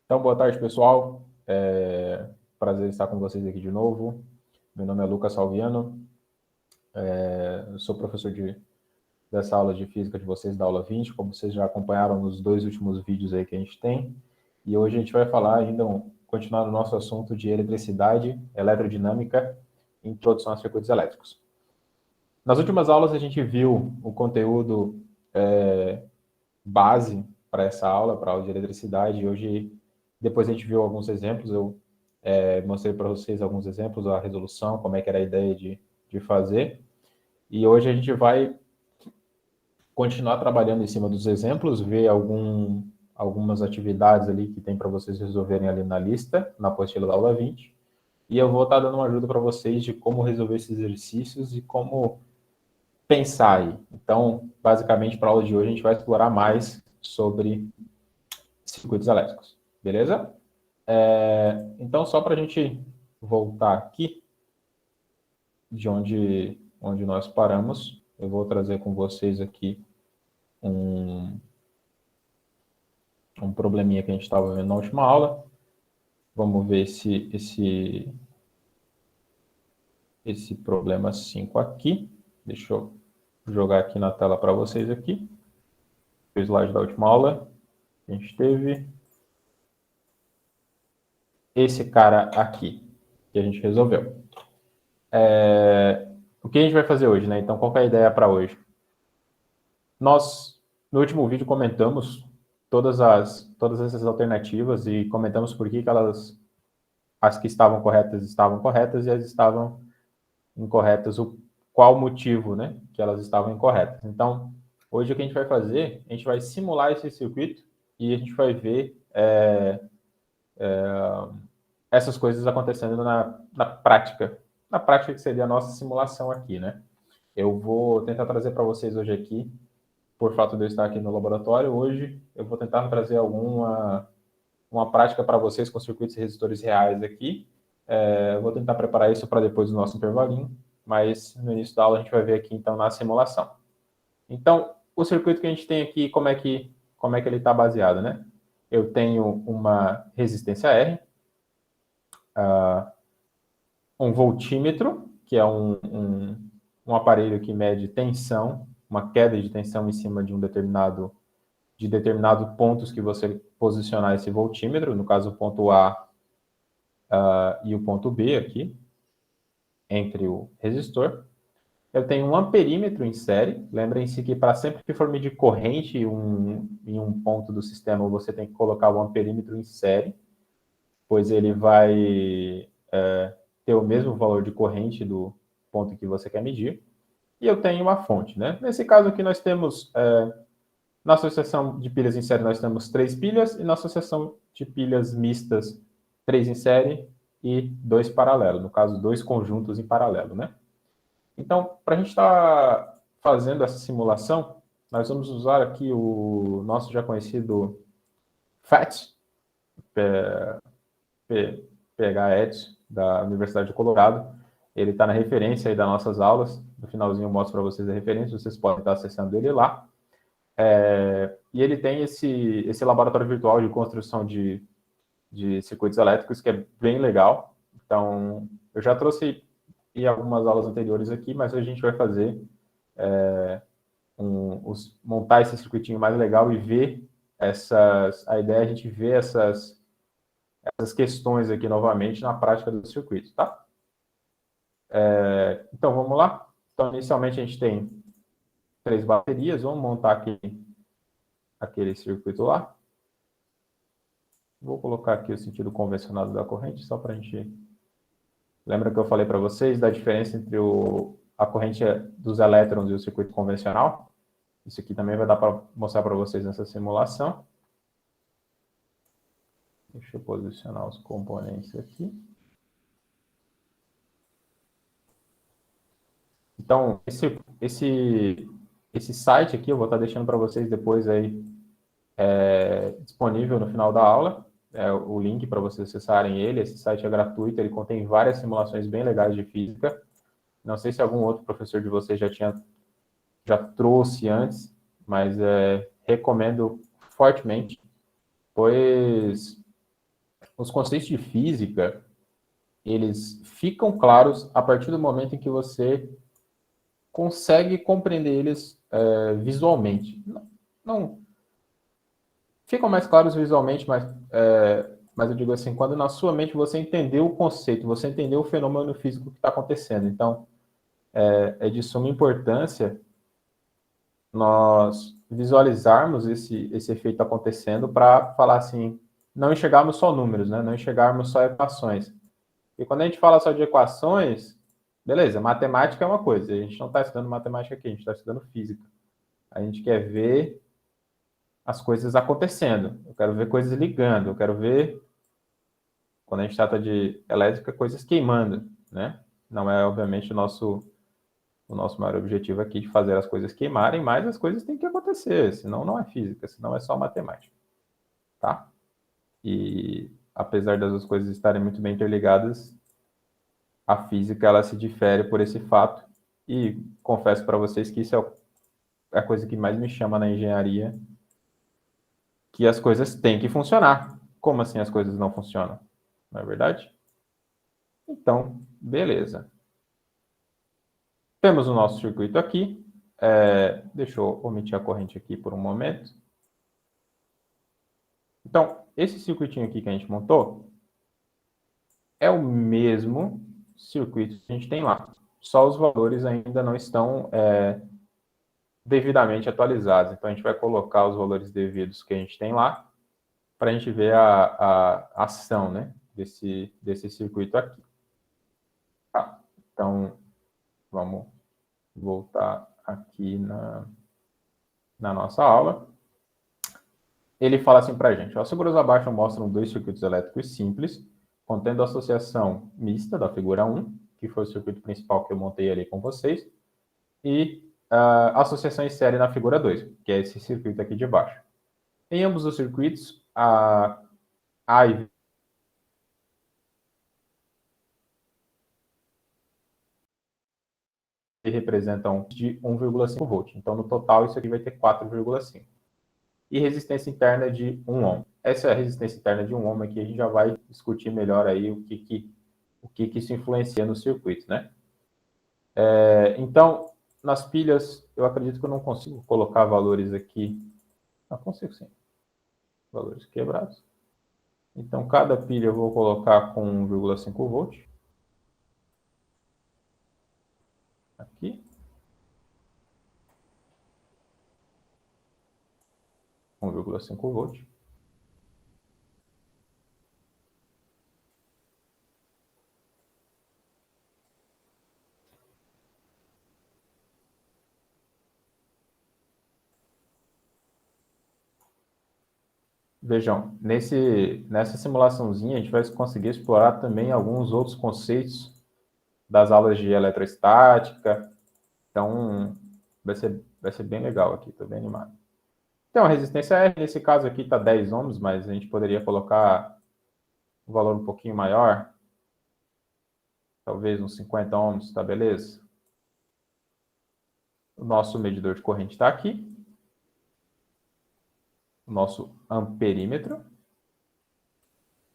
Então, boa tarde, pessoal. Prazer estar com vocês aqui de novo. Meu nome é Lucas Salviano. Eu sou professor dessa aula de física de vocês, da aula 20, como vocês já acompanharam nos dois últimos vídeos aí que a gente tem. E hoje a gente vai falar ainda, continuar no nosso assunto de eletricidade, eletrodinâmica e introdução a circuitos elétricos. Nas últimas aulas a gente viu o conteúdo base para essa aula, para a aula de eletricidade, e hoje, depois a gente viu alguns exemplos, eu mostrei para vocês alguns exemplos, a resolução, como é que era a ideia de fazer, e hoje a gente vai continuar trabalhando em cima dos exemplos, ver algumas atividades ali que tem para vocês resolverem ali na lista, na apostila da aula 20, e eu vou estar dando uma ajuda para vocês de como resolver esses exercícios e como pensar aí. Então, basicamente, para a aula de hoje, a gente vai explorar mais sobre circuitos elétricos, beleza? Então, só para a gente voltar aqui, de onde nós paramos, eu vou trazer com vocês aqui um probleminha que a gente estava vendo na última aula. Vamos ver esse problema 5 aqui. Deixa eu jogar aqui na tela para vocês aqui. O slide da última aula que a gente teve. Esse cara aqui, que a gente resolveu. O que a gente vai fazer hoje, né? Então, qual é a ideia para hoje? Nós, no último vídeo, comentamos todas essas alternativas e comentamos por que as que estavam corretas e as estavam incorretas, qual o motivo, né, que elas estavam incorretas. Então, hoje o que a gente vai fazer, a gente vai simular esse circuito e a gente vai ver essas coisas acontecendo na prática. Na prática, que seria a nossa simulação aqui, né? Eu vou tentar trazer para vocês hoje aqui, por fato de eu estar aqui no laboratório, hoje eu vou tentar trazer uma prática para vocês com circuitos e resistores reais aqui. Vou tentar preparar isso para depois do nosso intervalinho, mas no início da aula a gente vai ver aqui, então, na simulação. Então, o circuito que a gente tem aqui, como é que ele está baseado, né? Eu tenho uma resistência R, um voltímetro, que é um aparelho que mede tensão, uma queda de tensão em cima de determinado pontos que você posicionar esse voltímetro, no caso o ponto A e o ponto B aqui, entre o resistor. Eu tenho um amperímetro em série. Lembrem-se que para sempre que for medir corrente em um ponto do sistema, você tem que colocar o amperímetro em série, pois ele vai ter o mesmo valor de corrente do ponto que você quer medir. E eu tenho uma fonte, né? Nesse caso aqui nós temos, na associação de pilhas em série, nós temos 3 pilhas, e na associação de pilhas mistas, 3 em série e 2 paralelo, no caso, 2 conjuntos em paralelo, né? Então, para a gente estar fazendo essa simulação, nós vamos usar aqui o nosso já conhecido PHAT, PHAT, da Universidade de Colorado. Ele está na referência aí das nossas aulas. No finalzinho eu mostro para vocês a referência, vocês podem estar acessando ele lá. E ele tem esse laboratório virtual de construção de circuitos elétricos, que é bem legal. Então, eu já trouxe em algumas aulas anteriores aqui, mas a gente vai fazer montar esse circuitinho mais legal e ver a ideia é a gente ver essas questões aqui novamente na prática do circuito, tá? Então, vamos lá? Então, inicialmente a gente tem 3 baterias, vamos montar aquele circuito lá. Vou colocar aqui o sentido convencionado da corrente, só para a gente... Lembra que eu falei para vocês da diferença entre a corrente dos elétrons e o circuito convencional? Isso aqui também vai dar para mostrar para vocês nessa simulação. Deixa eu posicionar os componentes aqui. Então, esse site aqui eu vou estar deixando para vocês depois aí disponível no final da aula. O link para vocês acessarem ele. Esse site é gratuito, ele contém várias simulações bem legais de física. Não sei se algum outro professor de vocês já trouxe antes, mas recomendo fortemente, pois os conceitos de física, eles ficam claros a partir do momento em que você consegue compreender eles visualmente. Não ficam mais claros visualmente, mas eu digo assim, quando na sua mente você entendeu o conceito, você entendeu o fenômeno físico que está acontecendo. Então, é de suma importância nós visualizarmos esse efeito acontecendo para falar assim, não enxergarmos só números, né? Não enxergarmos só equações. E quando a gente fala só de equações, beleza, matemática é uma coisa, a gente não está estudando matemática aqui, a gente está estudando física. A gente quer ver as coisas acontecendo, eu quero ver coisas ligando, eu quero ver, quando a gente trata de elétrica, coisas queimando, né? Não é, obviamente, o nosso maior objetivo aqui de fazer as coisas queimarem, mas as coisas têm que acontecer, senão não é física, senão é só matemática, tá? E apesar das duas coisas estarem muito bem interligadas, a física ela se difere por esse fato e confesso para vocês que isso é a coisa que mais me chama na engenharia, que as coisas têm que funcionar. Como assim as coisas não funcionam? Não é verdade? Então, beleza. Temos o nosso circuito aqui. Deixa eu omitir a corrente aqui por um momento. Então, esse circuitinho aqui que a gente montou é o mesmo circuito que a gente tem lá. Só os valores ainda não estão devidamente atualizados. Então, a gente vai colocar os valores devidos que a gente tem lá para a gente ver a ação, né, desse circuito aqui. Tá. Então, vamos voltar aqui na nossa aula. Ele fala assim para a gente: as figuras abaixo mostram dois circuitos elétricos simples, contendo a associação mista da figura 1, que foi o circuito principal que eu montei ali com vocês, e a associação em série na figura 2, que é esse circuito aqui de baixo. Em ambos os circuitos, A e V representam de 1,5 volt. Então, no total, isso aqui vai ter 4,5. E resistência interna de 1 ohm. Essa é a resistência interna de 1 ohm aqui, a gente já vai discutir melhor aí o que isso influencia no circuito, né? Então, nas pilhas, eu acredito que eu não consigo colocar valores aqui. Não consigo sim. Valores quebrados. Então, cada pilha eu vou colocar com 1,5 volt. Aqui. 1,5 volt. Vejam, nessa simulaçãozinha a gente vai conseguir explorar também alguns outros conceitos das aulas de eletrostática. Então, vai ser bem legal aqui, estou bem animado. Então, a resistência R, nesse caso aqui, está 10 ohms, mas a gente poderia colocar um valor um pouquinho maior, talvez uns 50 ohms, tá beleza? O nosso medidor de corrente está aqui. O nosso amperímetro.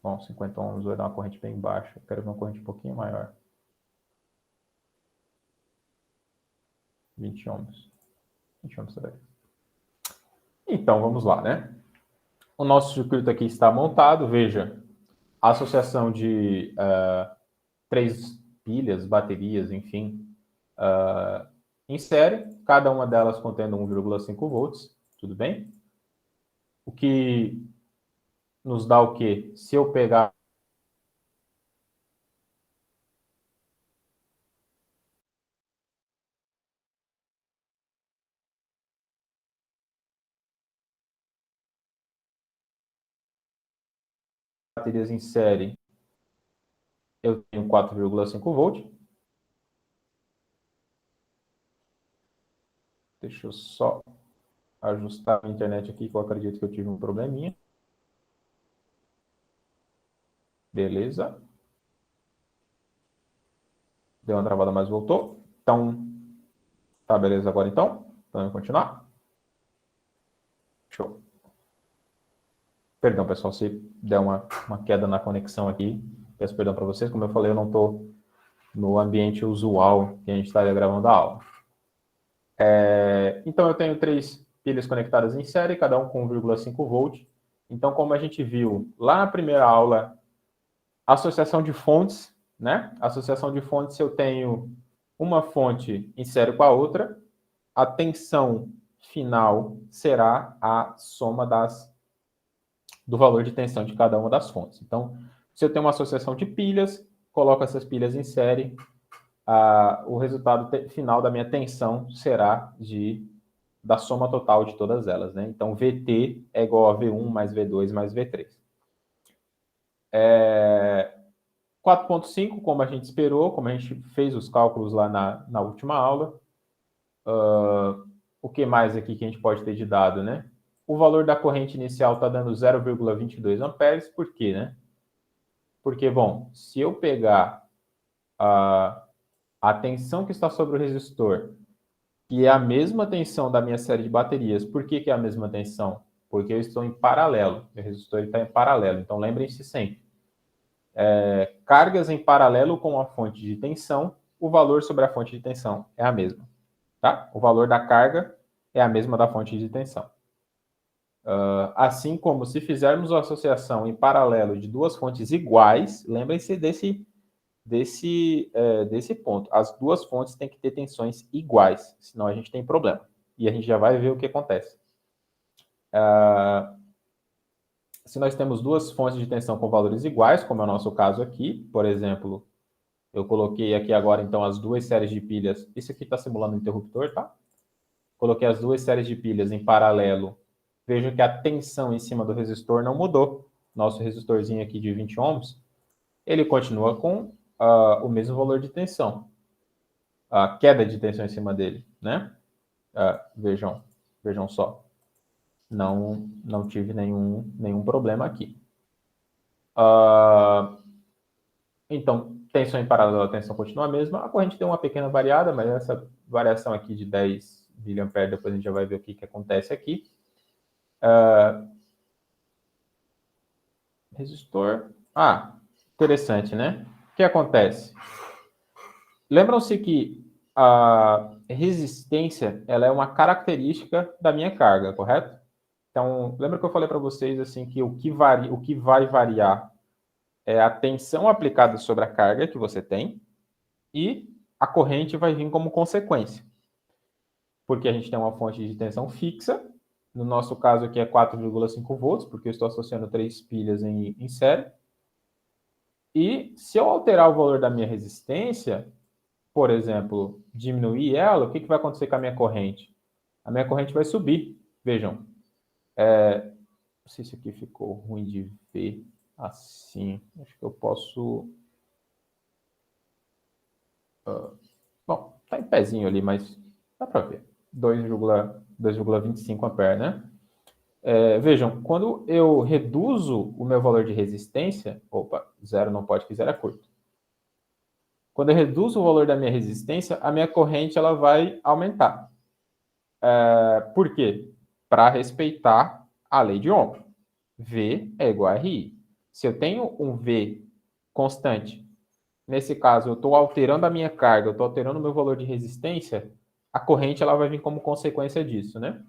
Bom, 50 ohms vai dar uma corrente bem baixa. Eu quero ver uma corrente um pouquinho maior. 20 ohms. 20 ohms também. Então, vamos lá, né? O nosso circuito aqui está montado. Veja, a associação de 3 pilhas, baterias, enfim, em série, cada uma delas contendo 1,5 volts, tudo bem? O que nos dá o quê? Se eu pegar baterias em série, eu tenho 4,5 volts. Deixa eu só ajustar a internet aqui, que eu acredito que eu tive um probleminha. Beleza. Deu uma travada, mas voltou. Então, tá beleza agora então? Então, vamos continuar? Show. Perdão, pessoal, se der uma queda na conexão aqui, peço perdão para vocês. Como eu falei, eu não estou no ambiente usual que a gente estaria gravando a aula. Então, eu tenho 3 pilhas conectadas em série, cada um com 1,5 volt. Então, como a gente viu lá na primeira aula, associação de fontes, né? Associação de fontes, se eu tenho uma fonte em série com a outra, a tensão final será a soma do valor de tensão de cada uma das fontes. Então, se eu tenho uma associação de pilhas, coloco essas pilhas em série, o resultado final da minha tensão será da soma total de todas elas, né? Então, VT é igual a V1 mais V2 mais V3. 4.5, como a gente esperou, como a gente fez os cálculos lá na última aula. O que mais aqui que a gente pode ter de dado, né? O valor da corrente inicial está dando 0,22 amperes. Por quê, né? Porque, bom, se eu pegar a tensão que está sobre o resistor, que é a mesma tensão da minha série de baterias, por que é a mesma tensão? Porque eu estou em paralelo, meu resistor está em paralelo. Então, lembrem-se sempre, cargas em paralelo com a fonte de tensão, o valor sobre a fonte de tensão é a mesma. Tá? O valor da carga é a mesma da fonte de tensão. Assim como se fizermos uma associação em paralelo de duas fontes iguais, lembrem-se desse ponto. As duas fontes têm que ter tensões iguais, senão a gente tem problema. E a gente já vai ver o que acontece. Se nós temos duas fontes de tensão com valores iguais, como é o nosso caso aqui, por exemplo, eu coloquei aqui agora, então, as duas séries de pilhas. Isso aqui está simulando um interruptor, tá? Coloquei as duas séries de pilhas em paralelo. Veja que a tensão em cima do resistor não mudou. Nosso resistorzinho aqui de 20 ohms, ele continua com o mesmo valor de tensão. A queda de tensão em cima dele, né? Vejam só. Não tive nenhum problema aqui. Então, tensão em paralelo, a tensão continua a mesma. A corrente tem uma pequena variada, mas essa variação aqui de 10 mA, depois a gente já vai ver o que acontece aqui. Resistor. Interessante, né? O que acontece? Lembram-se que a resistência ela é uma característica da minha carga, correto? Então, lembra que eu falei para vocês assim que o que vai variar é a tensão aplicada sobre a carga que você tem e a corrente vai vir como consequência. Porque a gente tem uma fonte de tensão fixa, no nosso caso aqui é 4,5 volts, porque eu estou associando 3 pilhas em série. E se eu alterar o valor da minha resistência, por exemplo, diminuir ela, o que vai acontecer com a minha corrente? A minha corrente vai subir. Vejam, não sei se aqui ficou ruim de ver assim. Acho que eu posso... bom, tá em pezinho ali, mas dá para ver. 2,25 amperes, né? Vejam, quando eu reduzo o meu valor de resistência... Opa, zero não pode, que zero é curto. Quando eu reduzo o valor da minha resistência, a minha corrente ela vai aumentar. Por quê? Para respeitar a lei de Ohm. V é igual a RI. Se eu tenho um V constante, nesse caso eu estou alterando a minha carga, eu estou alterando o meu valor de resistência, a corrente ela vai vir como consequência disso, né?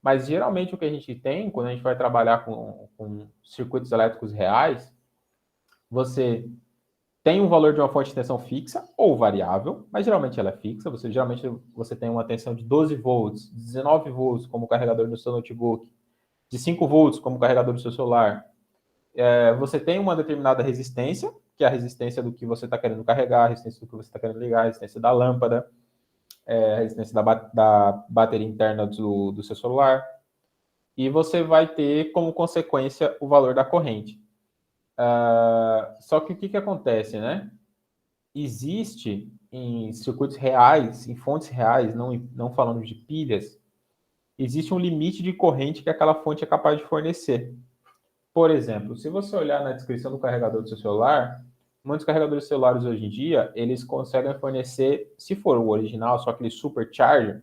Mas geralmente o que a gente tem, quando a gente vai trabalhar com circuitos elétricos reais, você tem um valor de uma fonte de tensão fixa ou variável, mas geralmente ela é fixa. Geralmente você tem uma tensão de 12 volts, 19 volts como carregador do seu notebook, de 5 volts como carregador do seu celular. Você tem uma determinada resistência, que é a resistência do que você está querendo carregar, a resistência do que você está querendo ligar, a resistência da lâmpada, a resistência da bateria interna do seu celular. E você vai ter como consequência o valor da corrente. Só que o que acontece, né? Existe em circuitos reais, em fontes reais, não falando de pilhas, existe um limite de corrente que aquela fonte é capaz de fornecer. Por exemplo, se você olhar na descrição do carregador do seu celular, muitos carregadores celulares hoje em dia, eles conseguem fornecer, se for o original, só aquele supercharger,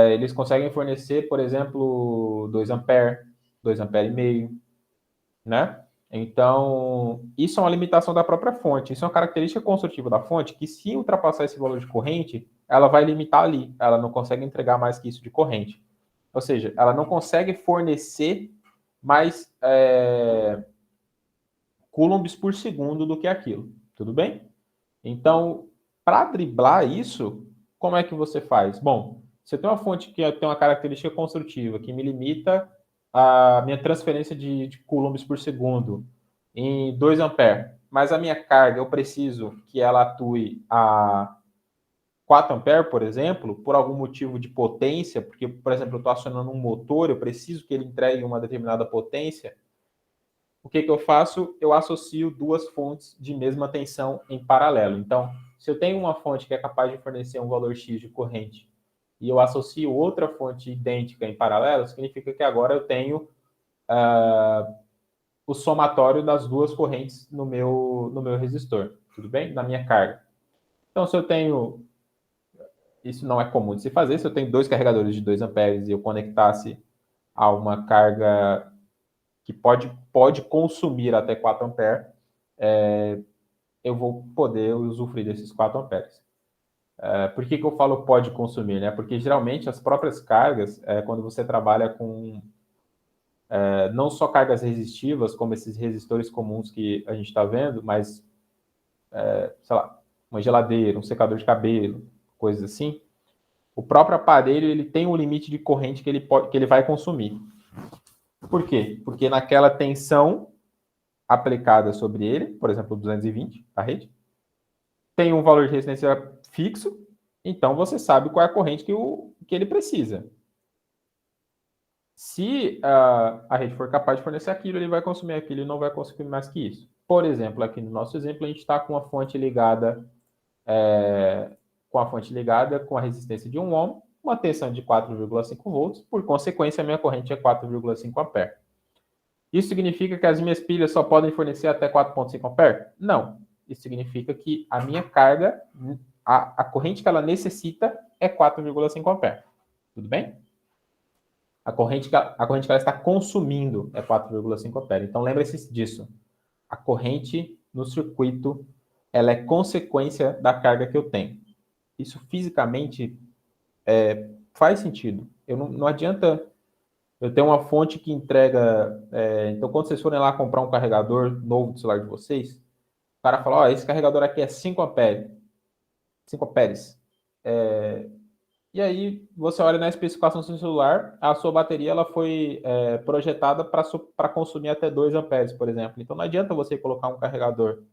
eles conseguem fornecer, por exemplo, 2 amperes, 2,5 A, né? Então, isso é uma limitação da própria fonte. Isso é uma característica construtiva da fonte que, se ultrapassar esse valor de corrente, ela vai limitar ali. Ela não consegue entregar mais que isso de corrente. Ou seja, ela não consegue fornecer mais coulombs por segundo do que aquilo. Tudo bem? Então, para driblar isso, como é que você faz? Bom, você tem uma fonte que tem uma característica construtiva que me limita a minha transferência de coulombs por segundo em 2 amperes, mas a minha carga eu preciso que ela atue a 4 amperes, por exemplo, por algum motivo de potência, porque, por exemplo, eu estou acionando um motor, eu preciso que ele entregue uma determinada potência. O que eu faço? Eu associo duas fontes de mesma tensão em paralelo. Então, se eu tenho uma fonte que é capaz de fornecer um valor X de corrente e eu associo outra fonte idêntica em paralelo, significa que agora eu tenho o somatório das duas correntes no meu resistor, tudo bem? Na minha carga. Então, se eu tenho, isso não é comum de se fazer, se eu tenho dois carregadores de 2 amperes e eu conectasse a uma carga que pode consumir até 4 amperes, eu vou poder usufruir desses 4 amperes. Por que eu falo pode consumir? Né? Porque geralmente as próprias cargas, quando você trabalha com não só cargas resistivas, como esses resistores comuns que a gente está vendo, mas, sei lá, uma geladeira, um secador de cabelo, coisas assim, o próprio aparelho ele tem um limite de corrente que ele vai consumir. Por quê? Porque naquela tensão aplicada sobre ele, por exemplo, 220, a rede, tem um valor de resistência fixo, então você sabe qual é a corrente que ele precisa. Se a rede for capaz de fornecer aquilo, ele vai consumir aquilo e não vai consumir mais que isso. Por exemplo, aqui no nosso exemplo, a gente está com a fonte ligada com a resistência de 1 ohm, uma tensão de 4,5 volts, por consequência, a minha corrente é 4,5 ampere. Isso significa que as minhas pilhas só podem fornecer até 4,5 ampere? Não. Isso significa que a minha carga, a corrente que ela necessita é 4,5 ampere. Tudo bem? A corrente que ela está consumindo é 4,5 ampere. Então, lembre-se disso. A corrente no circuito ela é consequência da carga que eu tenho. Isso fisicamente faz sentido. Não adianta eu ter uma fonte que entrega... então, quando vocês forem lá comprar um carregador novo do celular de vocês, o cara fala, esse carregador aqui é 5 amperes. 5 amperes. E aí, você olha na especificação do seu celular, a sua bateria ela foi projetada para consumir até 2 amperes, por exemplo. Então, não adianta você colocar um carregador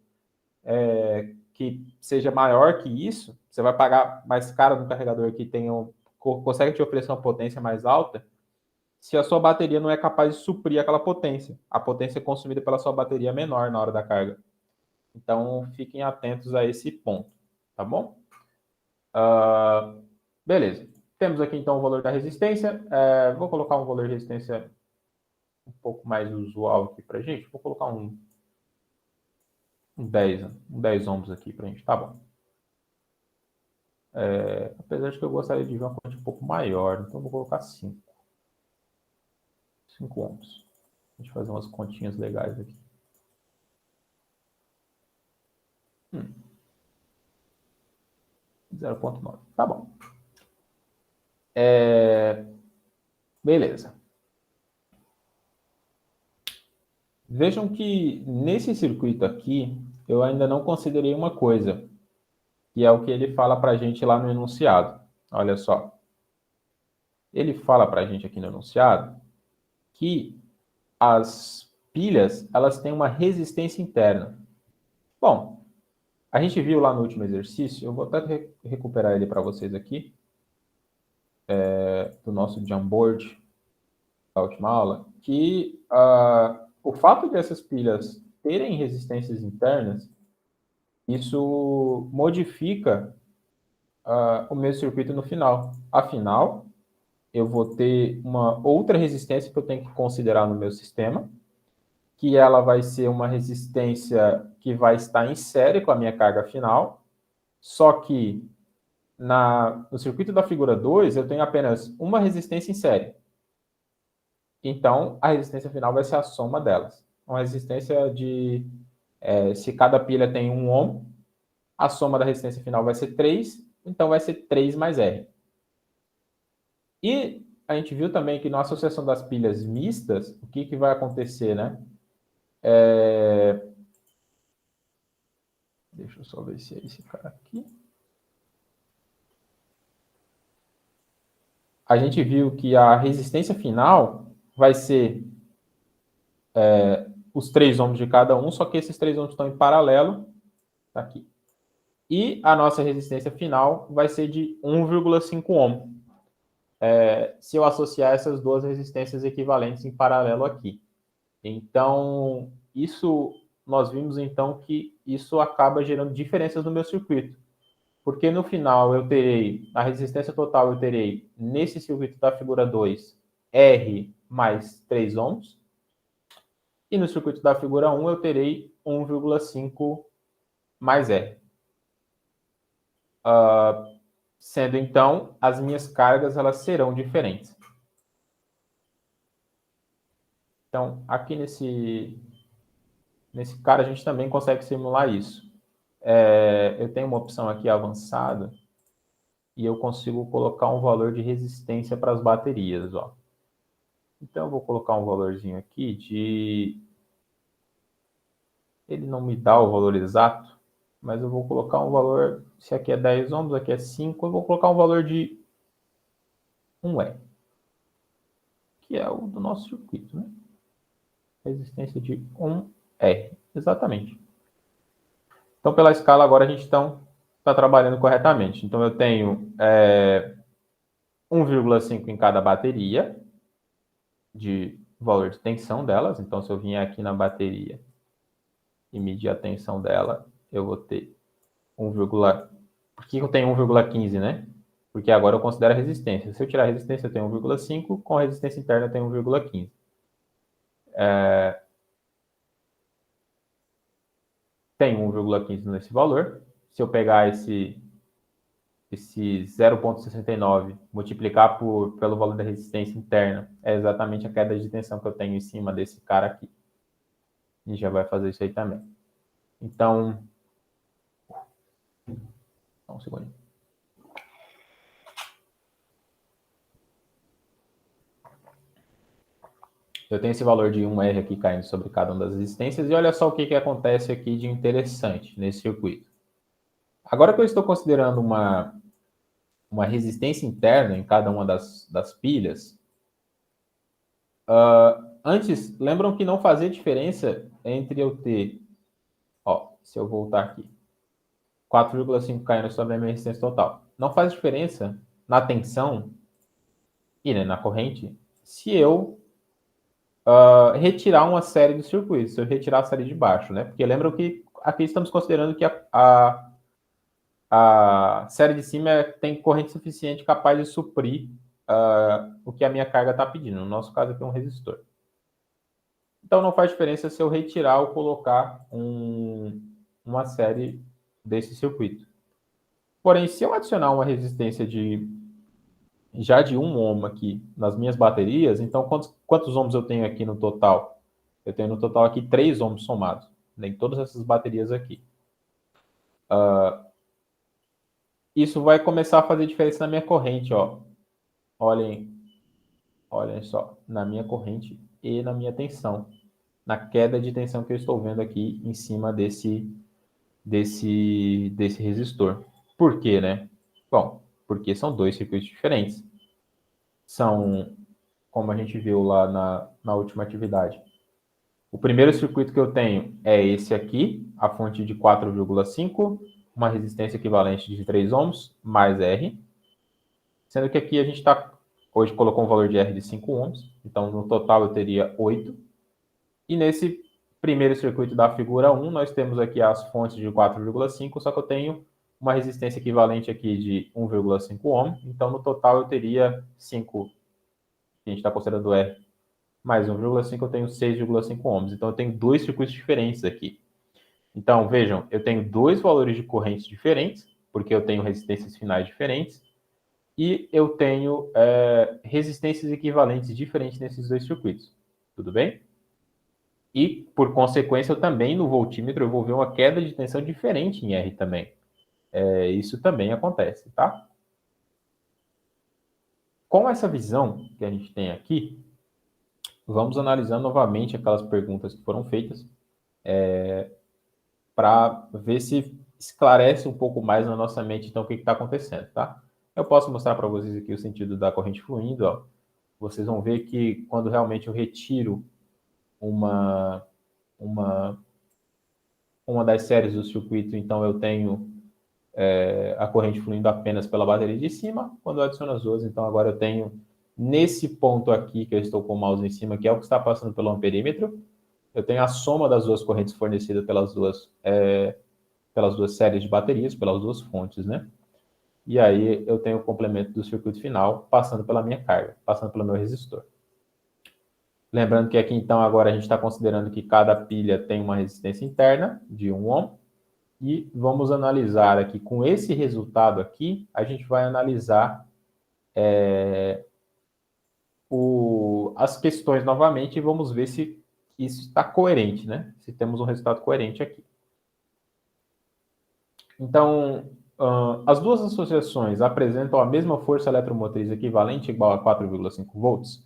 que seja maior que isso, você vai pagar mais caro no carregador que consegue te oferecer uma potência mais alta, se a sua bateria não é capaz de suprir aquela potência. A potência consumida pela sua bateria é menor na hora da carga. Então, fiquem atentos a esse ponto, tá bom? Beleza. Temos aqui, então, o valor da resistência. Vou colocar um valor de resistência um pouco mais usual aqui para a gente. Vou colocar um 10 ohms aqui para a gente, tá bom. Apesar de que eu gostaria de ver uma quantidade um pouco maior, então vou colocar 5 ohms. A gente fazer umas continhas legais aqui. 0,9. Tá bom. Beleza. Vejam que nesse circuito aqui, eu ainda não considerei uma coisa, que é o que ele fala para a gente lá no enunciado. Olha só. Ele fala para a gente aqui no enunciado que as pilhas elas têm uma resistência interna. Bom, a gente viu lá no último exercício, eu vou até recuperar ele para vocês aqui, do nosso Jamboard, da última aula, que o fato de essas pilhas terem resistências internas, isso modifica o meu circuito no final. Afinal, eu vou ter uma outra resistência que eu tenho que considerar no meu sistema, que ela vai ser uma resistência que vai estar em série com a minha carga final, só que no circuito da figura 2, eu tenho apenas uma resistência em série. Então, a resistência final vai ser a soma delas. Uma resistência de... se cada pilha tem 1 ohm, a soma da resistência final vai ser 3, então vai ser 3 mais R. E a gente viu também que na associação das pilhas mistas, o que vai acontecer, né? Deixa eu só ver se é esse cara aqui. A gente viu que a resistência final vai ser os 3 ohms de cada um, só que esses 3 ohms estão em paralelo, tá aqui. E a nossa resistência final vai ser de 1,5 ohm. Se eu associar essas duas resistências equivalentes em paralelo aqui. Então, isso nós vimos então que isso acaba gerando diferenças no meu circuito. Porque no final eu terei, a resistência total eu terei, nesse circuito da figura 2, R mais 3 ohms. E no circuito da figura 1 eu terei 1,5 mais R. Sendo então, as minhas cargas elas serão diferentes. Então, aqui nesse cara a gente também consegue simular isso. Eu tenho uma opção aqui avançada e eu consigo colocar um valor de resistência para as baterias, ó. Então, eu vou colocar um valorzinho aqui de... Ele não me dá o valor exato, mas eu vou colocar um valor... Se aqui é 10 ohms, aqui é 5, eu vou colocar um valor de 1E, que é o do nosso circuito, né? Resistência de 1R, exatamente. Então, pela escala, agora a gente está trabalhando corretamente. Então, eu tenho 1,5 em cada bateria, de valor de tensão delas. Então, se eu vier aqui na bateria e medir a tensão dela, eu vou ter 1, por que eu tenho 1,15, né? Porque agora eu considero a resistência. Se eu tirar a resistência, eu tenho 1,5, com a resistência interna eu tenho 1,15. Tem 1,15 nesse valor. Se eu pegar esse 0,69 multiplicar pelo valor da resistência interna, é exatamente a queda de tensão que eu tenho em cima desse cara aqui. A gente já vai fazer isso aí também. Então, um segundinho. Eu tenho esse valor de 1R aqui caindo sobre cada uma das resistências, e olha só o que acontece aqui de interessante nesse circuito. Agora que eu estou considerando uma resistência interna em cada uma das pilhas, antes, lembram que não fazia diferença entre eu ter, se eu voltar aqui, 4,5 caindo sobre a minha resistência total. Não faz diferença na tensão e na corrente se eu retirar uma série do circuito, se eu retirar a série de baixo, né? Porque lembram que aqui estamos considerando que a série de cima tem corrente suficiente capaz de suprir o que a minha carga está pedindo. No nosso caso aqui é um resistor. Então não faz diferença se eu retirar ou colocar uma série desse circuito. Porém, se eu adicionar uma resistência já de 1 ohm aqui nas minhas baterias, então quantos ohms eu tenho aqui no total? Eu tenho no total aqui 3 ohms somados, em todas essas baterias aqui. Isso vai começar a fazer diferença na minha corrente, ó. Olhem só, na minha corrente e na minha tensão, na queda de tensão que eu estou vendo aqui em cima desse resistor. Por quê, né? Bom, porque são dois circuitos diferentes. São, como a gente viu lá na última atividade. O primeiro circuito que eu tenho é esse aqui, a fonte de 4,5, uma resistência equivalente de 3 ohms, mais R. Sendo que aqui a gente hoje colocou um valor de R de 5 ohms, então no total eu teria 8. E nesse primeiro circuito da figura 1, nós temos aqui as fontes de 4,5, só que eu tenho uma resistência equivalente aqui de 1,5 ohm, então no total eu teria 5, que a gente está considerando R, mais 1,5, eu tenho 6,5 ohms. Então eu tenho dois circuitos diferentes aqui. Então vejam, eu tenho dois valores de correntes diferentes, porque eu tenho resistências finais diferentes, e eu tenho resistências equivalentes diferentes nesses dois circuitos. Tudo bem? E, por consequência, eu também, no voltímetro, eu vou ver uma queda de tensão diferente em R também. Isso também acontece, tá? Com essa visão que a gente tem aqui, vamos analisar novamente aquelas perguntas que foram feitas para ver se esclarece um pouco mais na nossa mente, então, o que está acontecendo, tá? Eu posso mostrar para vocês aqui o sentido da corrente fluindo, ó. Vocês vão ver que quando realmente eu retiro uma das séries do circuito, então eu tenho a corrente fluindo apenas pela bateria de cima. Quando eu adiciono as duas, então agora eu tenho nesse ponto aqui que eu estou com o mouse em cima, que é o que está passando pelo amperímetro, eu tenho a soma das duas correntes fornecidas pelas duas séries de baterias, pelas duas fontes, né? E aí eu tenho o complemento do circuito final passando pela minha carga, passando pelo meu resistor. Lembrando que aqui, então, agora a gente está considerando que cada pilha tem uma resistência interna de 1 ohm. E vamos analisar aqui, com esse resultado aqui, a gente vai analisar as questões novamente e vamos ver se isso está coerente, né? Se temos um resultado coerente aqui. Então, as duas associações apresentam a mesma força eletromotriz equivalente igual a 4,5 volts?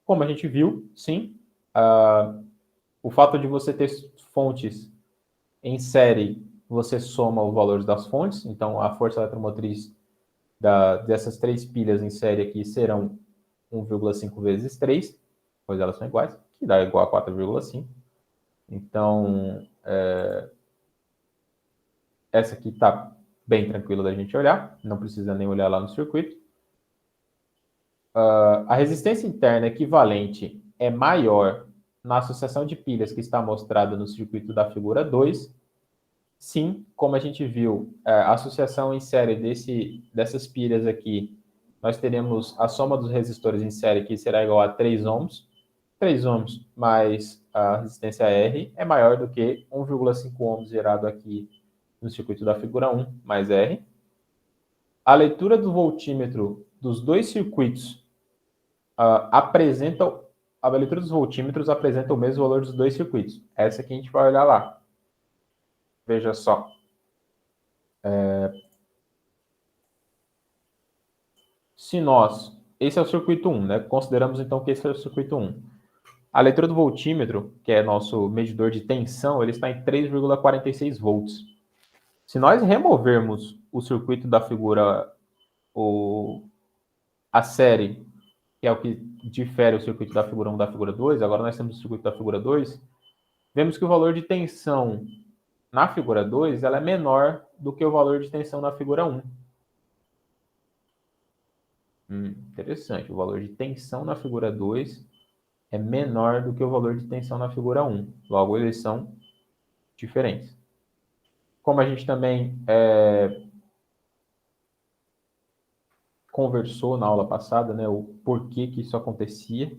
Como a gente viu, sim. O fato de você ter fontes em série, você soma os valores das fontes, então a força eletromotriz dessas três pilhas em série aqui serão 1,5 vezes 3, pois elas são iguais, que dá igual a 4,5. Então, essa aqui está bem tranquila da gente olhar, não precisa nem olhar lá no circuito. A resistência interna equivalente é maior na associação de pilhas que está mostrada no circuito da figura 2. Sim, como a gente viu, a associação em série dessas pilhas aqui, nós teremos a soma dos resistores em série que será igual a 3 ohms. 3 ohms mais a resistência R é maior do que 1,5 ohms gerado aqui no circuito da figura 1 mais R. A leitura do voltímetro dos dois circuitos a leitura dos voltímetros apresenta o mesmo valor dos dois circuitos. Essa aqui a gente vai olhar lá. Veja só. Se nós... Esse é o circuito 1, né? Consideramos, então, que esse é o circuito 1. A leitura do voltímetro, que é nosso medidor de tensão, ele está em 3,46 volts. Se nós removermos o circuito da figura, a série, que é o que difere o circuito da figura 1 da figura 2, agora nós temos o circuito da figura 2, vemos que o valor de tensão na figura 2 ela é menor do que o valor de tensão na figura 1. Interessante. O valor de tensão na figura 2 é menor do que o valor de tensão na figura 1. Logo, eles são diferentes. Como a gente também conversou na aula passada, né, o porquê que isso acontecia,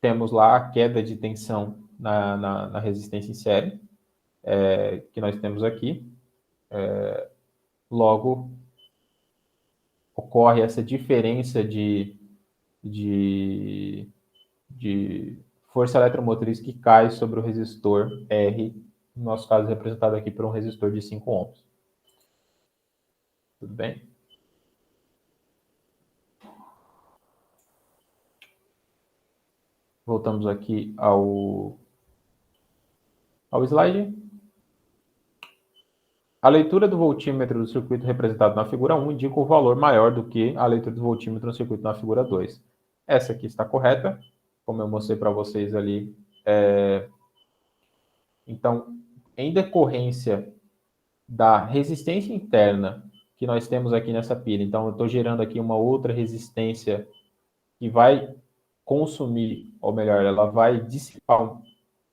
temos lá a queda de tensão na resistência em série, que nós temos aqui. Logo, ocorre essa diferença de força eletromotriz que cai sobre o resistor R, no nosso caso representado aqui por um resistor de 5 ohms. Tudo bem? Voltamos aqui ao slide. A leitura do voltímetro do circuito representado na figura 1 indica o valor maior do que a leitura do voltímetro no circuito na figura 2. Essa aqui está correta, como eu mostrei para vocês ali. Então, em decorrência da resistência interna que nós temos aqui nessa pilha, então eu estou gerando aqui uma outra resistência que vai consumir, ou melhor, ela vai dissipar,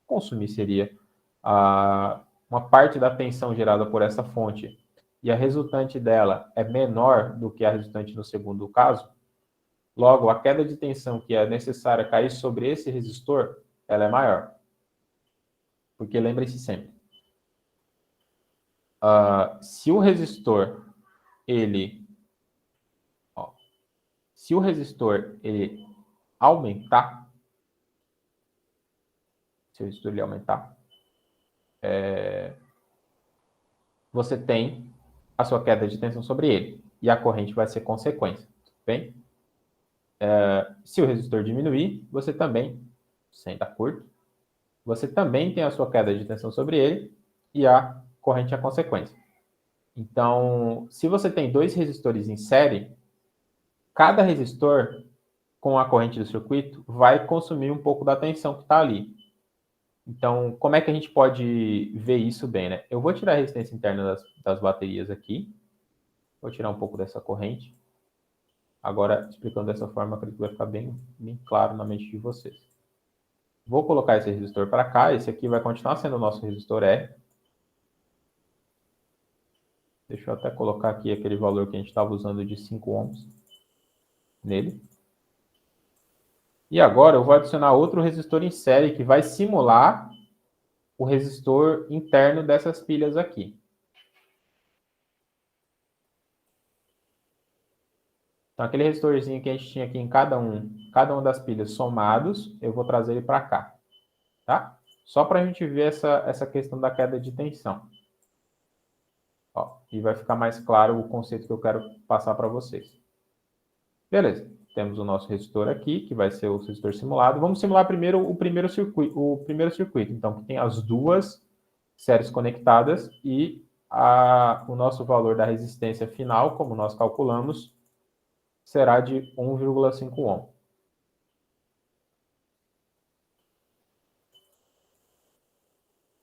consumir seria uma parte da tensão gerada por essa fonte, e a resultante dela é menor do que a resultante no segundo caso, logo, a queda de tensão que é necessária cair sobre esse resistor, ela é maior. Porque lembre-se sempre, se o resistor ele, ó, se o resistor ele aumentar, se o resistor ele aumentar, você tem a sua queda de tensão sobre ele, e a corrente vai ser consequência, bem? Se o resistor diminuir, você também, sem dar curto, você também tem a sua queda de tensão sobre ele, e a corrente é a consequência. Então, se você tem dois resistores em série, cada resistor, com a corrente do circuito, vai consumir um pouco da tensão que está ali. Então, como é que a gente pode ver isso bem, né? Eu vou tirar a resistência interna das baterias aqui. Vou tirar um pouco dessa corrente. Agora, explicando dessa forma, acredito que vai ficar bem claro na mente de vocês. Vou colocar esse resistor para cá. Esse aqui vai continuar sendo o nosso resistor R. Deixa eu até colocar aqui aquele valor que a gente estava usando de 5 ohms nele. E agora eu vou adicionar outro resistor em série que vai simular o resistor interno dessas pilhas aqui. Então, aquele resistorzinho que a gente tinha aqui em cada uma das pilhas somados, eu vou trazer ele para cá, tá? Só para a gente ver essa questão da queda de tensão. Ó, e vai ficar mais claro o conceito que eu quero passar para vocês. Beleza, temos o nosso resistor aqui, que vai ser o resistor simulado. Vamos simular primeiro o primeiro circuito, então, que tem as duas séries conectadas e o nosso valor da resistência final, como nós calculamos, será de 1,5 ohm.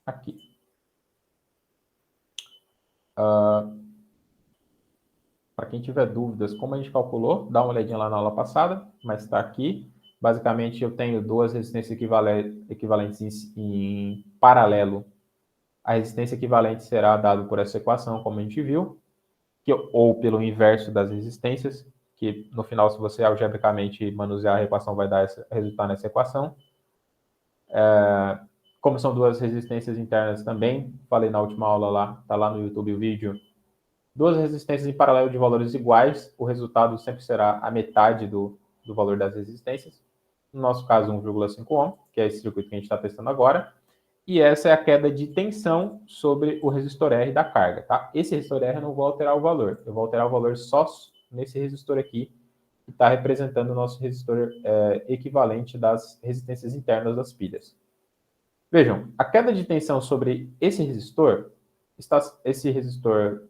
Aqui. Para quem tiver dúvidas, como a gente calculou, dá uma olhadinha lá na aula passada, mas está aqui. Basicamente, eu tenho duas resistências equivalentes em paralelo. A resistência equivalente será dada por essa equação, como a gente viu, ou pelo inverso das resistências, que no final, se você algebricamente manusear a equação, vai resultar nessa equação. Como são duas resistências internas também, falei na última aula lá, está lá no YouTube o vídeo, duas resistências em paralelo de valores iguais, o resultado sempre será a metade do valor das resistências. No nosso caso, 1,5 ohm, que é esse circuito que a gente está testando agora. E essa é a queda de tensão sobre o resistor R da carga, tá? Esse resistor R eu não vou alterar o valor, eu vou alterar o valor só nesse resistor aqui, que está representando o nosso resistor equivalente das resistências internas das pilhas. Vejam, a queda de tensão sobre esse resistor,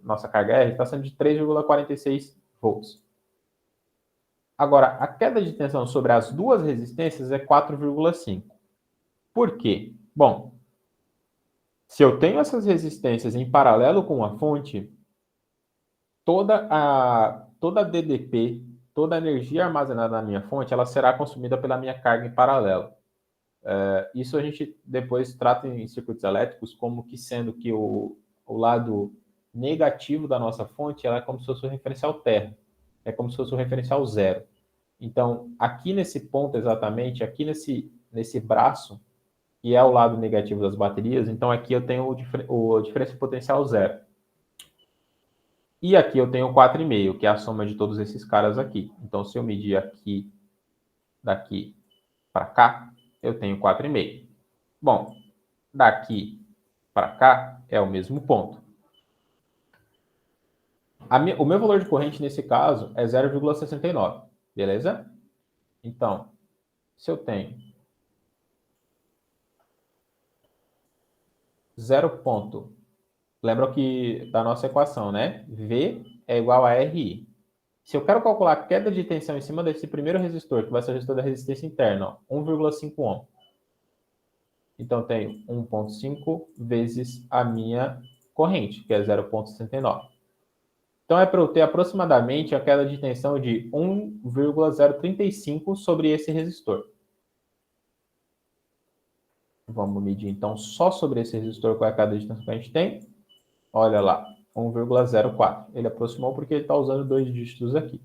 nossa carga R, está sendo de 3,46 volts. Agora, a queda de tensão sobre as duas resistências é 4,5. Por quê? Bom, se eu tenho essas resistências em paralelo com a fonte, toda a DDP, toda a energia armazenada na minha fonte, ela será consumida pela minha carga em paralelo. Isso a gente depois trata em circuitos elétricos como que sendo que o lado negativo da nossa fonte ela é como se fosse o referencial terra, é como se fosse o referencial zero. Então, aqui nesse ponto exatamente, aqui nesse braço, que é o lado negativo das baterias, então aqui eu tenho o diferença potencial zero. E aqui eu tenho 4,5, que é a soma de todos esses caras aqui. Então, se eu medir aqui, daqui para cá, eu tenho 4,5. Bom, daqui para cá é o mesmo ponto. O meu valor de corrente nesse caso é 0,69, beleza? Então, se eu tenho 0 ponto, lembra que da nossa equação, né? V é igual a RI. Se eu quero calcular a queda de tensão em cima desse primeiro resistor, que vai ser o resistor da resistência interna, 1,5 ohm. Então, eu tenho 1,5 vezes a minha corrente, que é 0,69. Então, é para eu ter aproximadamente a queda de tensão de 1,035 sobre esse resistor. Vamos medir, então, só sobre esse resistor qual é a queda de tensão que a gente tem. Olha lá, 1,04. Ele aproximou porque ele está usando dois dígitos aqui.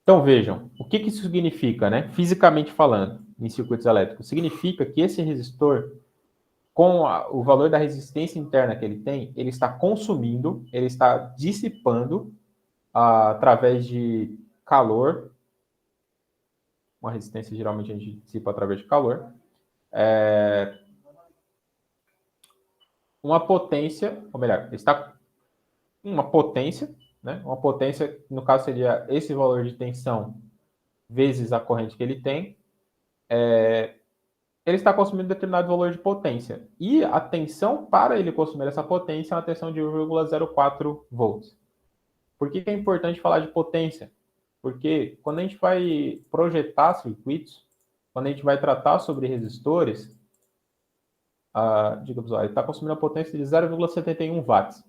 Então, vejam, o que isso significa, né? Fisicamente falando, em circuitos elétricos. Significa que esse resistor com o valor da resistência interna que ele tem, ele está consumindo, ele está dissipando através de calor. Uma resistência geralmente a gente dissipa através de calor. Uma potência, ou melhor, está uma potência, né? Uma potência, no caso, seria esse valor de tensão vezes a corrente que ele tem. Ele está consumindo determinado valor de potência. E a tensão para ele consumir essa potência é uma tensão de 1,04 volts. Por que é importante falar de potência? Porque quando a gente vai projetar circuitos, quando a gente vai tratar sobre resistores, digamos, ele está consumindo a potência de 0,71 watts.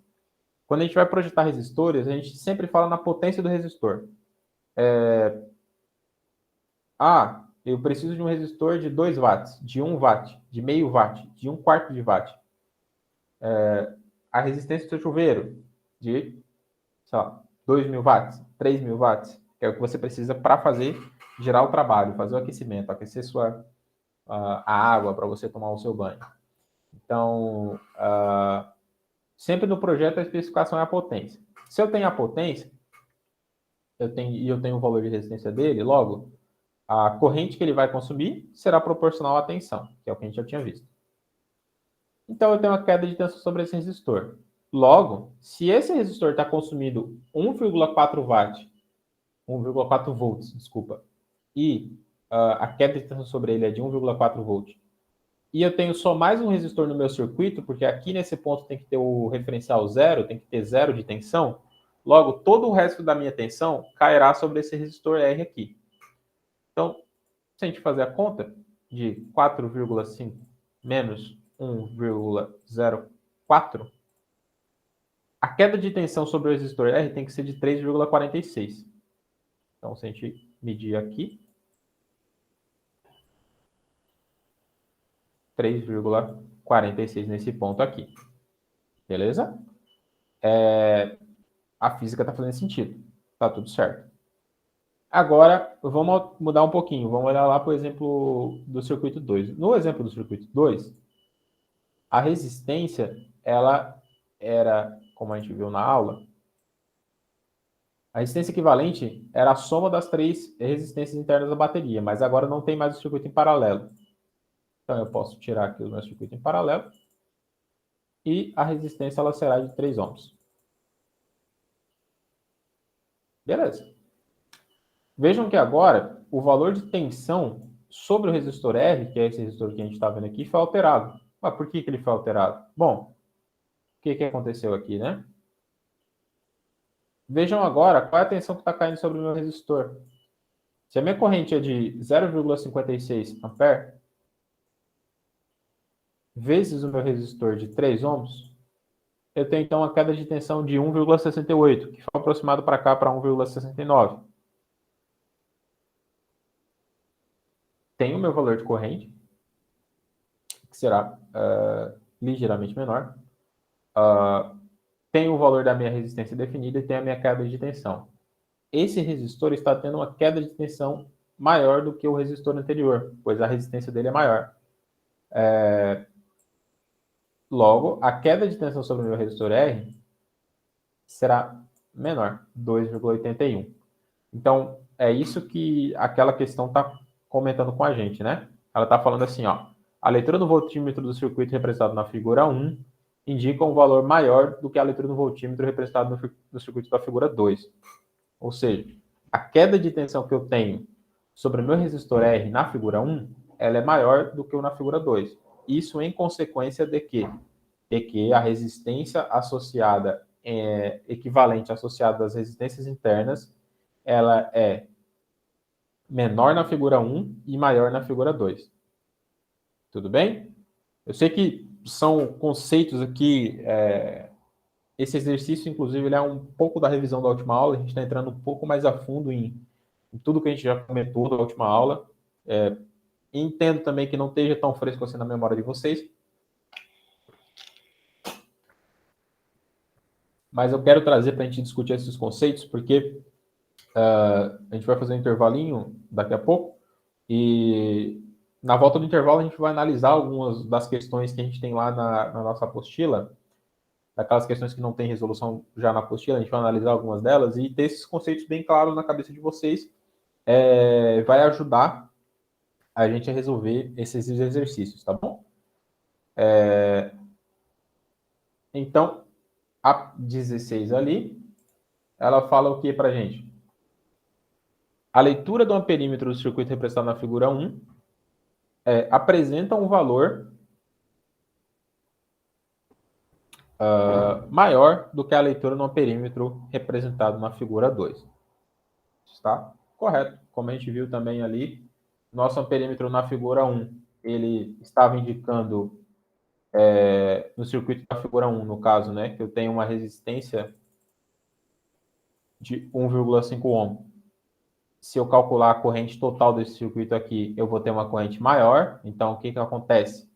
Quando a gente vai projetar resistores, a gente sempre fala na potência do resistor. Eu preciso de um resistor de 2 watts, de 1 watt, de meio watt, de 1 quarto de watt. A resistência do seu chuveiro, de, sei lá, 2.000 watts, 3.000 watts, que é o que você precisa para fazer, gerar o trabalho, fazer o aquecimento, aquecer a água para você tomar o seu banho. Então, sempre no projeto a especificação é a potência. Se eu tenho a potência, eu tenho o valor de resistência dele, logo, a corrente que ele vai consumir será proporcional à tensão, que é o que a gente já tinha visto. Então, eu tenho uma queda de tensão sobre esse resistor. Logo, se esse resistor está consumindo 1,4 watt, 1,4 volts, desculpa, e a queda de tensão sobre ele é de 1,4 volt, e eu tenho só mais um resistor no meu circuito, porque aqui nesse ponto tem que ter o referencial zero, tem que ter zero de tensão, logo, todo o resto da minha tensão cairá sobre esse resistor R aqui. Então, se a gente fazer a conta de 4,5 menos 1,04, a queda de tensão sobre o resistor R tem que ser de 3,46. Então, se a gente medir aqui, 3,46 nesse ponto aqui. Beleza? A física está fazendo sentido. Tá tudo certo. Agora, vamos mudar um pouquinho. Vamos olhar lá para o exemplo do circuito 2. No exemplo do circuito 2, a resistência, ela era, como a gente viu na aula, a resistência equivalente era a soma das 3 resistências internas da bateria, mas agora não tem mais o circuito em paralelo. Então, eu posso tirar aqui o meu circuito em paralelo e a resistência ela será de 3 ohms. Beleza. Vejam que agora o valor de tensão sobre o resistor R, que é esse resistor que a gente está vendo aqui, foi alterado. Mas por que ele foi alterado? Bom, o que aconteceu aqui, né? Vejam agora qual é a tensão que está caindo sobre o meu resistor. Se a minha corrente é de 0,56 ampere, vezes o meu resistor de 3 ohms, eu tenho então uma queda de tensão de 1,68, que foi aproximado para cá para 1,69. Tenho o meu valor de corrente, que será ligeiramente menor. Tenho o valor da minha resistência definida e tenho a minha queda de tensão. Esse resistor está tendo uma queda de tensão maior do que o resistor anterior, pois a resistência dele é maior. Logo, a queda de tensão sobre o meu resistor R será menor, 2,81. Então, é isso que aquela questão está comentando com a gente, né? Ela está falando assim, ó, a leitura do voltímetro do circuito representado na figura 1 indica um valor maior do que a leitura do voltímetro representado no circuito da figura 2. Ou seja, a queda de tensão que eu tenho sobre o meu resistor R na figura 1, ela é maior do que o na figura 2. Isso em consequência de que a resistência associada, equivalente associada às resistências internas, ela é menor na figura 1 e maior na figura 2. Tudo bem? Eu sei que são conceitos aqui, esse exercício, inclusive, ele é um pouco da revisão da última aula, a gente está entrando um pouco mais a fundo em tudo que a gente já comentou da última aula. Entendo também que não esteja tão fresco assim na memória de vocês, mas eu quero trazer para a gente discutir esses conceitos, porque a gente vai fazer um intervalinho daqui a pouco, e Na volta do intervalo, a gente vai analisar algumas das questões que a gente tem lá na nossa apostila, daquelas questões que não tem resolução já na apostila, a gente vai analisar algumas delas e ter esses conceitos bem claros na cabeça de vocês vai ajudar a gente a resolver esses exercícios, tá bom? Então, a 16 ali, ela fala o que para a gente? A leitura do amperímetro do circuito representado na figura 1 apresenta um valor maior do que a leitura no amperímetro representado na figura 2. Está correto. Como a gente viu também ali, nosso amperímetro na figura 1, ele estava indicando no circuito da figura 1, no caso, né, que eu tenho uma resistência de 1,5 ohm. Se eu calcular a corrente total desse circuito aqui, eu vou ter uma corrente maior. Então, o que acontece?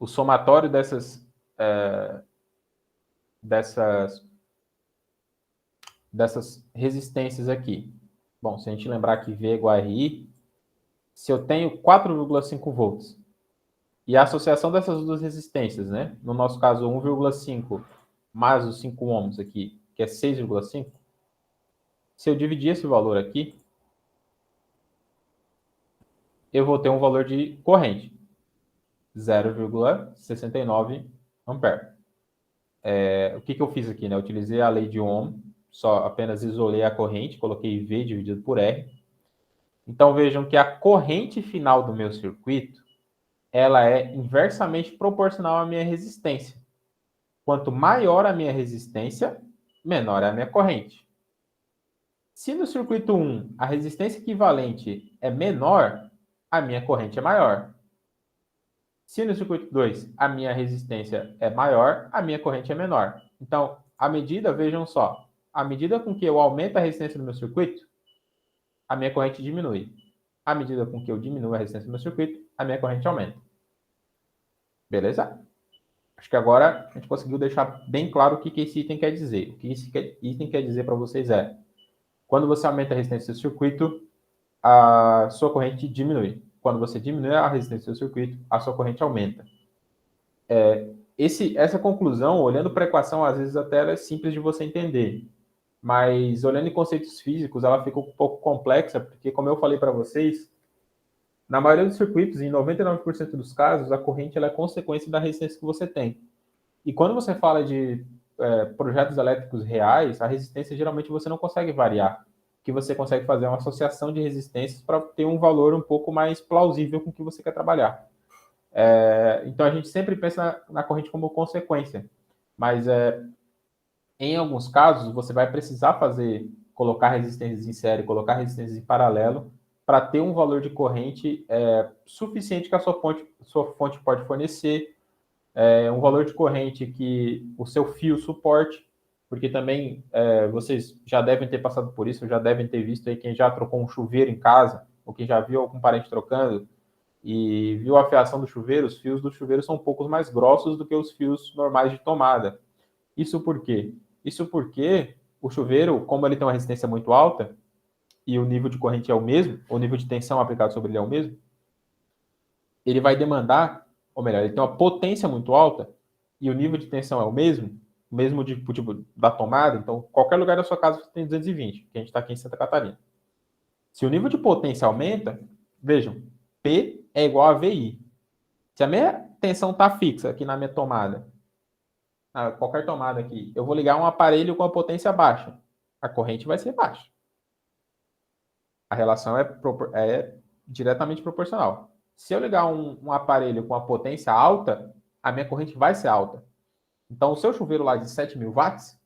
O somatório dessas resistências aqui. Bom, se a gente lembrar que V é igual a RI, se eu tenho 4,5 volts e a associação dessas duas resistências, né? No nosso caso, 1,5 mais os 5 ohms aqui, que é 6,5. Se eu dividir esse valor aqui, eu vou ter um valor de corrente, 0,69 ampere. O que eu fiz aqui, né? Eu utilizei a lei de Ohm, só apenas isolei a corrente, coloquei V dividido por R. Então vejam que a corrente final do meu circuito, ela é inversamente proporcional à minha resistência. Quanto maior a minha resistência, menor é a minha corrente. Se no circuito 1 a resistência equivalente é menor, a minha corrente é maior. Se no circuito 2 a minha resistência é maior, a minha corrente é menor. Então, à medida, vejam só, à medida com que eu aumento a resistência do meu circuito, a minha corrente diminui. À medida com que eu diminuo a resistência do meu circuito, a minha corrente aumenta. Beleza? Acho que agora a gente conseguiu deixar bem claro o que esse item quer dizer. O que esse item quer dizer para vocês quando você aumenta a resistência do circuito, a sua corrente diminui. Quando você diminui a resistência do circuito, a sua corrente aumenta. Essa conclusão, olhando para a equação, às vezes até é simples de você entender. Mas olhando em conceitos físicos, ela fica um pouco complexa, porque, como eu falei para vocês, na maioria dos circuitos, em 99% dos casos, a corrente ela é consequência da resistência que você tem. E quando você fala de projetos elétricos reais, a resistência geralmente você não consegue variar. O que você consegue fazer é uma associação de resistências para ter um valor um pouco mais plausível com o que você quer trabalhar. Então a gente sempre pensa na corrente como consequência. Mas em alguns casos, você vai precisar colocar resistências em série, colocar resistências em paralelo, para ter um valor de corrente suficiente que a sua fonte pode fornecer, um valor de corrente que o seu fio suporte, porque também vocês já devem ter passado por isso, já devem ter visto aí quem já trocou um chuveiro em casa, ou quem já viu algum parente trocando, e viu a fiação do chuveiro, os fios do chuveiro são um pouco mais grossos do que os fios normais de tomada. Isso por quê? Isso porque o chuveiro, como ele tem uma resistência muito alta, e o nível de corrente é o mesmo, o nível de tensão aplicado sobre ele é o mesmo, ele vai demandar, ou melhor, ele tem uma potência muito alta, e o nível de tensão é o mesmo tipo da tomada, então qualquer lugar da sua casa tem 220, que a gente está aqui em Santa Catarina. Se o nível de potência aumenta, vejam, P é igual a VI. Se a minha tensão está fixa aqui na minha tomada, qualquer tomada aqui, eu vou ligar um aparelho com a potência baixa, a corrente vai ser baixa. A relação é diretamente proporcional. Se eu ligar um aparelho com a potência alta, a minha corrente vai ser alta. Então, o seu chuveiro lá de 7.000 watts,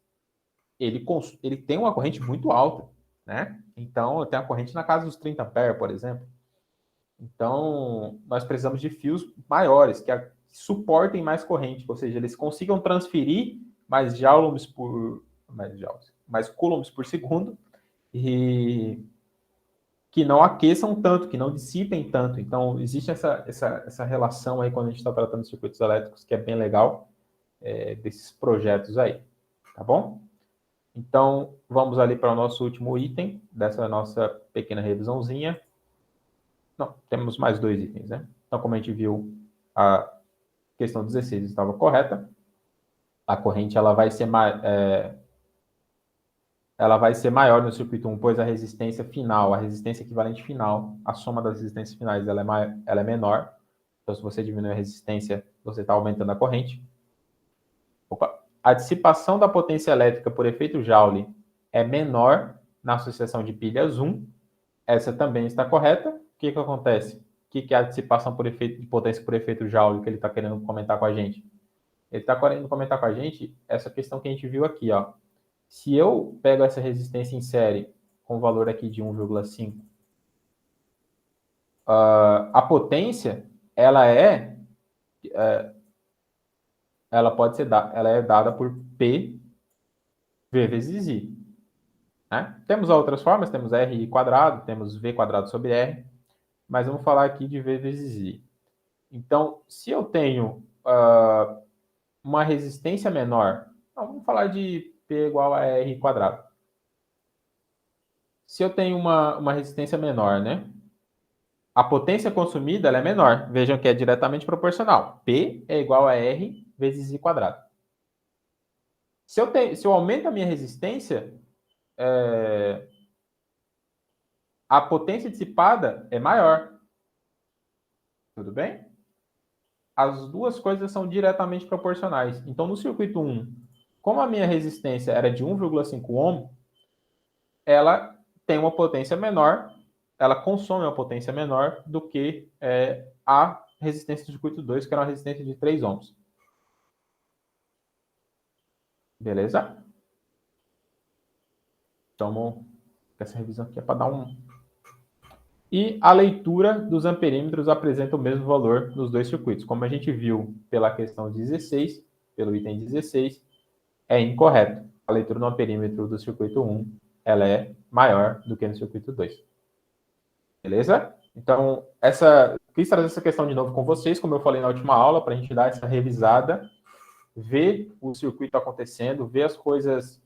ele tem uma corrente muito alta, né? Então, eu tenho a corrente na casa dos 30 ampere, por exemplo. Então, nós precisamos de fios maiores, que suportem mais corrente, ou seja, eles consigam transferir mais coulombs por segundo e que não aqueçam tanto, que não dissipem tanto. Então, existe essa relação aí quando a gente está tratando de circuitos elétricos, que é bem legal, desses projetos aí, tá bom? Então, vamos ali para o nosso último item dessa nossa pequena revisãozinha. Não, temos mais 2 itens, né? Então, como a gente viu, a questão 16 estava correta. A corrente ela vai ser maior no circuito 1, pois a resistência final, a resistência equivalente final, a soma das resistências finais, ela é menor. Então, se você diminui a resistência, você está aumentando a corrente. Opa. A dissipação da potência elétrica por efeito Joule é menor na associação de pilhas 1. Essa também está correta. O que acontece? O que é a dissipação por efeito de potência por efeito Joule que ele está querendo comentar com a gente? Ele está querendo comentar com a gente essa questão que a gente viu aqui, ó. Se eu pego essa resistência em série com o valor aqui de 1,5, a potência ela pode ser ela é dada por P V vezes I. Né? Temos outras formas, temos R quadrado, temos V quadrado sobre R, mas vamos falar aqui de V vezes I. Então, se eu tenho uma resistência menor, vamos falar de P igual a R quadrado. Se eu tenho uma resistência menor, né? A potência consumida ela é menor. Vejam que é diretamente proporcional. P é igual a R vezes I quadrado. Se eu aumento a minha resistência, a potência dissipada é maior. Tudo bem? As duas coisas são diretamente proporcionais. Então, no circuito 1, como a minha resistência era de 1,5 ohm, ela tem uma potência menor, ela consome uma potência menor do que a resistência do circuito 2, que era uma resistência de 3 ohms. Beleza? Então, essa revisão aqui é para dar um... E a leitura dos amperímetros apresenta o mesmo valor nos dois circuitos. Como a gente viu pela questão 16, pelo item 16, é incorreto. A leitura do amperímetro do circuito 1 ela é maior do que no circuito 2. Beleza? Então, quis trazer essa questão de novo com vocês, como eu falei na última aula, para a gente dar essa revisada, ver o circuito acontecendo, ver as coisas,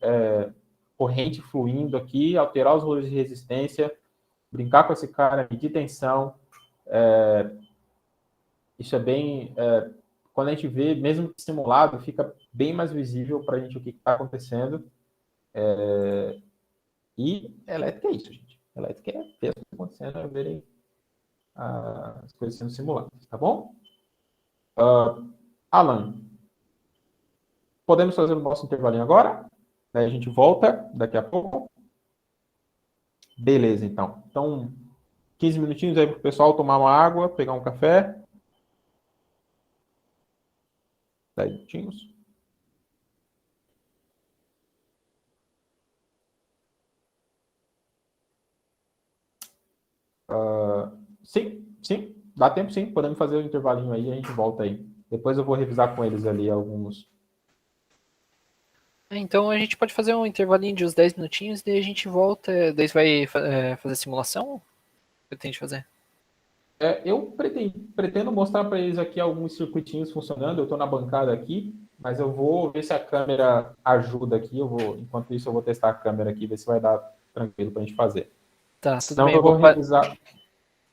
corrente fluindo aqui, alterar os valores de resistência, brincar com esse cara, medir tensão. Isso é bem... quando a gente vê, mesmo simulado, fica bem mais visível para a gente o que está acontecendo. E elétrica é isso, gente. Elétrica é ver o que está acontecendo, é verem as coisas sendo simuladas, tá bom? Alan, podemos fazer o nosso intervalinho agora? Daí a gente volta daqui a pouco. Beleza, então. Então, 15 minutinhos aí para o pessoal tomar uma água, pegar um café. 10 minutinhos. Sim, dá tempo sim. Podemos fazer o intervalinho aí e a gente volta aí. Depois eu vou revisar com eles ali alguns. Então a gente pode fazer um intervalinho de uns 10 minutinhos e daí a gente volta. Daí você vai fazer simulação? Pretende fazer? Eu pretendo mostrar para eles aqui alguns circuitinhos funcionando. Eu estou na bancada aqui, mas eu vou ver se a câmera ajuda aqui. Enquanto isso, eu vou testar a câmera aqui, ver se vai dar tranquilo para a gente fazer. Tá, tudo Senão bem. eu vou revisar.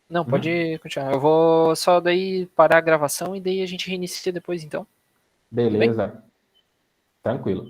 Não, pode continuar. Eu vou só daí parar a gravação e daí a gente reinicia depois, então. Beleza. Tranquilo.